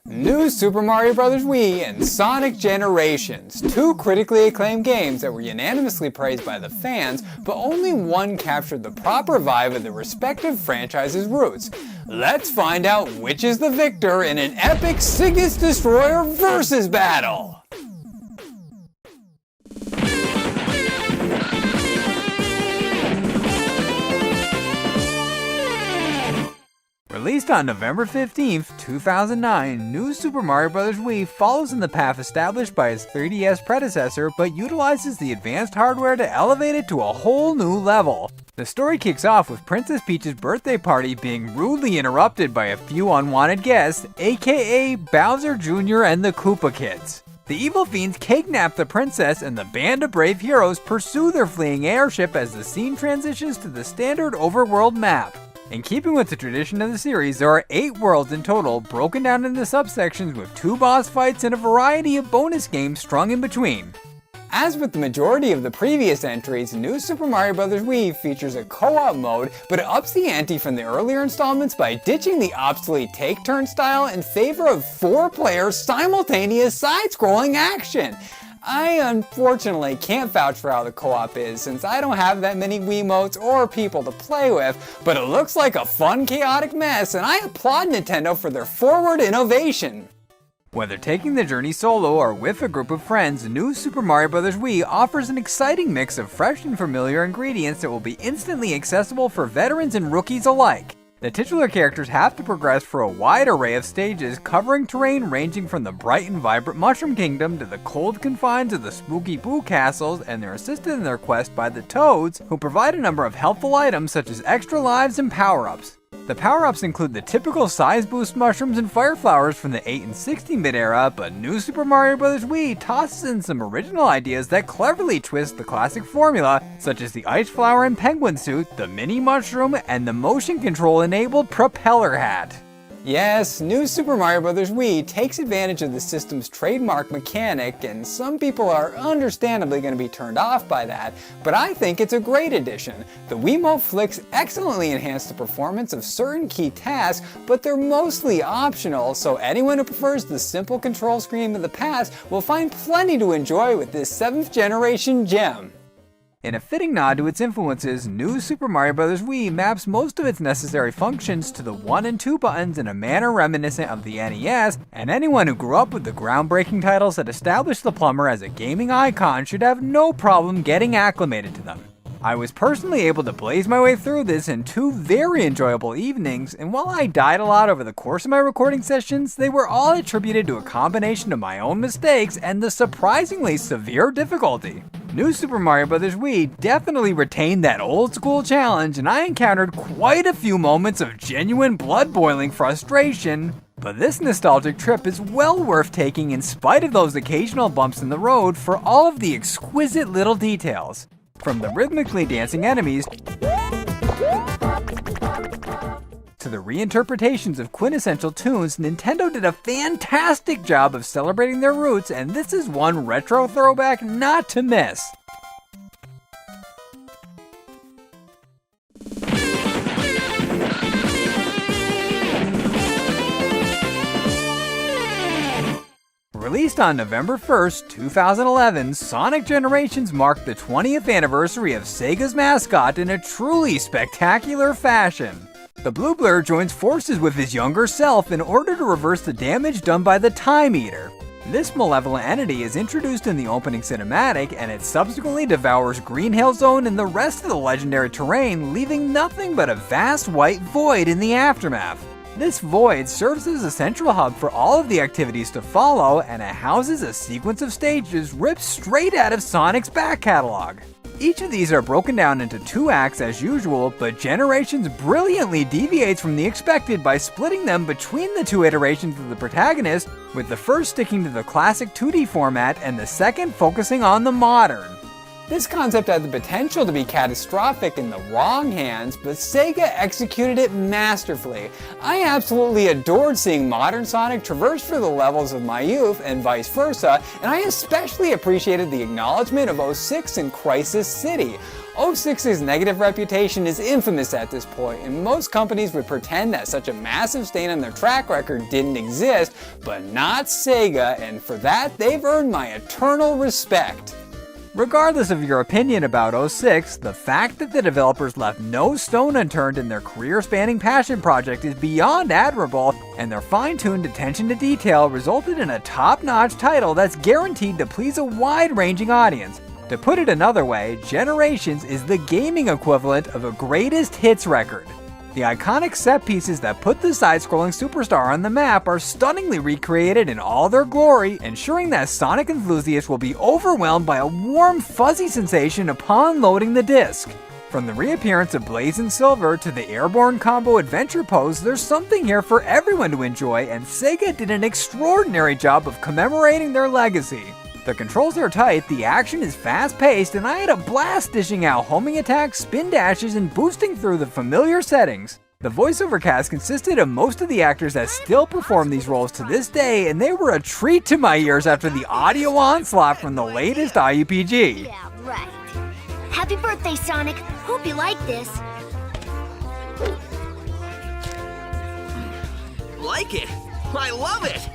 New Super Mario Bros. Wii and Sonic Generations, two critically acclaimed games that were unanimously praised by the fans, but only one captured the proper vibe of the respective franchise's roots. Let's find out which is the victor in an epic Cygnus Destroyer versus battle! Released on November 15, 2009, New Super Mario Bros. Wii follows in the path established by its 3DS predecessor, but utilizes the advanced hardware to elevate it to a whole new level. The story kicks off with Princess Peach's birthday party being rudely interrupted by a few unwanted guests, aka Bowser Jr. and the Koopa Kids. The evil fiends kidnap the princess, and the band of brave heroes pursue their fleeing airship as the scene transitions to the standard overworld map. In keeping with the tradition of the series, there are 8 worlds in total, broken down into subsections with 2 boss fights and a variety of bonus games strung in between. As with the majority of the previous entries, New Super Mario Bros. Wii features a co-op mode, but it ups the ante from the earlier installments by ditching the obsolete take-turn style in favor of 4-player simultaneous side-scrolling action. I unfortunately can't vouch for how the co-op is, since I don't have that many Wiimotes or people to play with, but it looks like a fun, chaotic mess, and I applaud Nintendo for their forward innovation. Whether taking the journey solo or with a group of friends, New Super Mario Bros. Wii offers an exciting mix of fresh and familiar ingredients that will be instantly accessible for veterans and rookies alike. The titular characters have to progress through a wide array of stages, covering terrain ranging from the bright and vibrant Mushroom Kingdom to the cold confines of the spooky Boo Castles, and they're assisted in their quest by the Toads, who provide a number of helpful items such as extra lives and power-ups. The power-ups include the typical size boost mushrooms and fire flowers from the 8 and 16-bit era, but New Super Mario Bros. Wii tosses in some original ideas that cleverly twist the classic formula, such as the ice flower and penguin suit, the mini mushroom, and the motion control-enabled propeller hat. Yes, New Super Mario Bros. Wii takes advantage of the system's trademark mechanic, and some people are understandably going to be turned off by that, but I think it's a great addition. The Wiimote flicks excellently enhance the performance of certain key tasks, but they're mostly optional, so anyone who prefers the simple control scheme of the past will find plenty to enjoy with this 7th generation gem. In a fitting nod to its influences, New Super Mario Bros. Wii maps most of its necessary functions to the 1 and 2 buttons in a manner reminiscent of the NES, and anyone who grew up with the groundbreaking titles that established the plumber as a gaming icon should have no problem getting acclimated to them. I was personally able to blaze my way through this in 2 very enjoyable evenings, and while I died a lot over the course of my recording sessions, they were all attributed to a combination of my own mistakes and the surprisingly severe difficulty. New Super Mario Bros. Wii definitely retained that old school challenge, and I encountered quite a few moments of genuine blood-boiling frustration. But this nostalgic trip is well worth taking in spite of those occasional bumps in the road for all of the exquisite little details. From the rhythmically dancing enemies to the reinterpretations of quintessential tunes, Nintendo did a fantastic job of celebrating their roots, and this is one retro throwback not to miss. Released on November 1st, 2011, Sonic Generations marked the 20th anniversary of Sega's mascot in a truly spectacular fashion. The Blue Blur joins forces with his younger self in order to reverse the damage done by the Time Eater. This malevolent entity is introduced in the opening cinematic, and it subsequently devours Green Hill Zone and the rest of the legendary terrain, leaving nothing but a vast white void in the aftermath. This void serves as a central hub for all of the activities to follow, and it houses a sequence of stages ripped straight out of Sonic's back catalog. Each of these are broken down into 2 acts as usual, but Generations brilliantly deviates from the expected by splitting them between the 2 iterations of the protagonist, with the first sticking to the classic 2D format and the second focusing on the modern. This concept had the potential to be catastrophic in the wrong hands, but Sega executed it masterfully. I absolutely adored seeing modern Sonic traverse through the levels of my youth and vice versa, and I especially appreciated the acknowledgement of 06 in Crisis City. 06's negative reputation is infamous at this point, and most companies would pretend that such a massive stain on their track record didn't exist, but not Sega, and for that they've earned my eternal respect. Regardless of your opinion about 06, the fact that the developers left no stone unturned in their career-spanning passion project is beyond admirable, and their fine-tuned attention to detail resulted in a top-notch title that's guaranteed to please a wide-ranging audience. To put it another way, Generations is the gaming equivalent of a greatest hits record. The iconic set pieces that put the side-scrolling superstar on the map are stunningly recreated in all their glory, ensuring that Sonic enthusiasts will be overwhelmed by a warm, fuzzy sensation upon loading the disc. From the reappearance of Blazing Silver to the airborne combo adventure pose, there's something here for everyone to enjoy, and Sega did an extraordinary job of commemorating their legacy. The controls are tight, the action is fast-paced, and I had a blast dishing out homing attacks, spin dashes, and boosting through the familiar settings. The voiceover cast consisted of most of the actors that still perform these roles to this day, and they were a treat to my ears after the audio onslaught from the latest IUPG. Yeah, right. Happy birthday, Sonic. Hope you like this. Like it? I love it!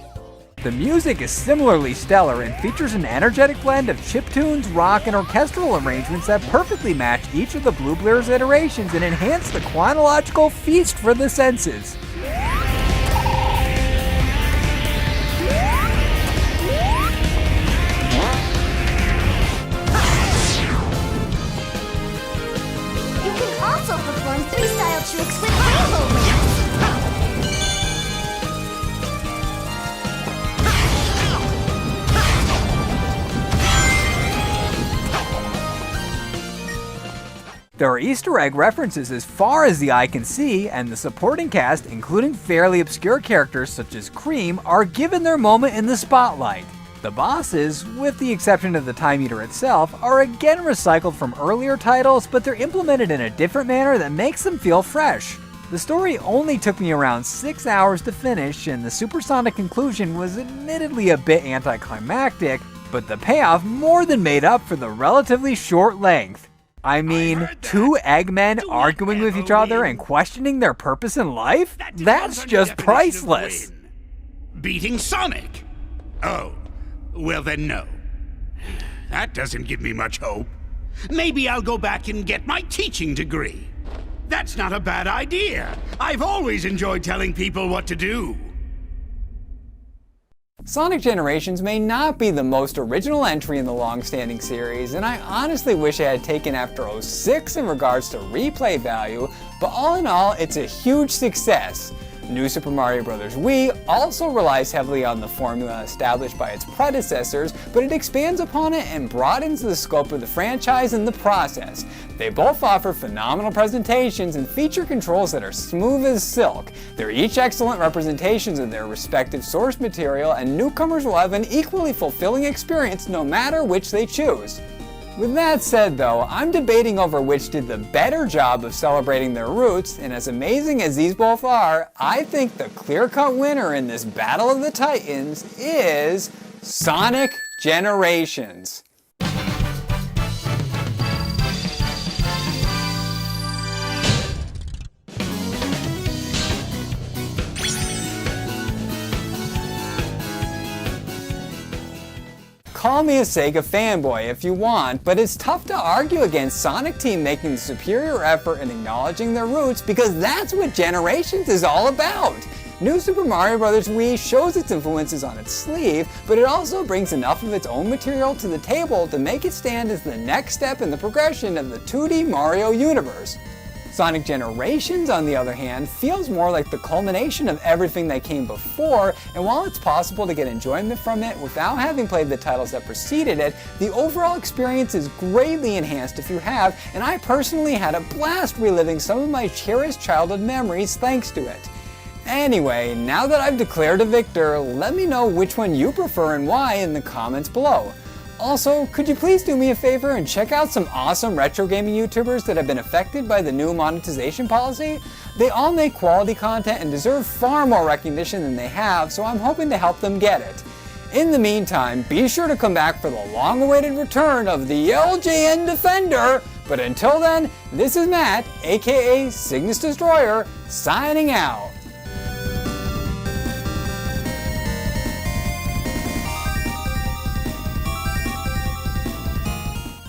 The music is similarly stellar and features an energetic blend of chiptunes, rock, and orchestral arrangements that perfectly match each of the Blue Blur's iterations and enhance the chronological feast for the senses. You can also perform freestyle tricks with rainbow wings. There are Easter egg references as far as the eye can see, and the supporting cast, including fairly obscure characters such as Cream, are given their moment in the spotlight. The bosses, with the exception of the Time Eater itself, are again recycled from earlier titles, but they're implemented in a different manner that makes them feel fresh. The story only took me around 6 hours to finish, and the supersonic conclusion was admittedly a bit anticlimactic, but the payoff more than made up for the relatively short length. I mean, two Eggmen arguing with each other and questioning their purpose in life? That's just priceless. Beating Sonic? Oh, well then no. That doesn't give me much hope. Maybe I'll go back and get my teaching degree. That's not a bad idea. I've always enjoyed telling people what to do. Sonic Generations may not be the most original entry in the long-standing series, and I honestly wish I had taken after 06 in regards to replay value, but all in all, it's a huge success. New Super Mario Bros. Wii also relies heavily on the formula established by its predecessors, but it expands upon it and broadens the scope of the franchise in the process. They both offer phenomenal presentations and feature controls that are smooth as silk. They're each excellent representations of their respective source material, and newcomers will have an equally fulfilling experience no matter which they choose. With that said though, I'm debating over which did the better job of celebrating their roots, and as amazing as these both are, I think the clear-cut winner in this Battle of the Titans is Sonic Generations. Call me a Sega fanboy if you want, but it's tough to argue against Sonic Team making the superior effort and acknowledging their roots, because that's what Generations is all about. New Super Mario Bros. Wii shows its influences on its sleeve, but it also brings enough of its own material to the table to make it stand as the next step in the progression of the 2D Mario universe. Sonic Generations, on the other hand, feels more like the culmination of everything that came before, and while it's possible to get enjoyment from it without having played the titles that preceded it, the overall experience is greatly enhanced if you have, and I personally had a blast reliving some of my cherished childhood memories thanks to it. Anyway, now that I've declared a victor, let me know which one you prefer and why in the comments below. Also, could you please do me a favor and check out some awesome retro gaming YouTubers that have been affected by the new monetization policy? They all make quality content and deserve far more recognition than they have, so I'm hoping to help them get it. In the meantime, be sure to come back for the long-awaited return of the LJN Defender. But until then, this is Matt, aka Cygnus Destroyer, signing out.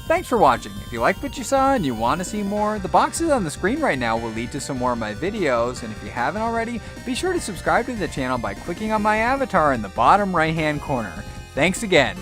Thanks for watching. If you liked what you saw and you want to see more, the boxes on the screen right now will lead to some more of my videos, and if you haven't already, be sure to subscribe to the channel by clicking on my avatar in the bottom right hand corner. Thanks again.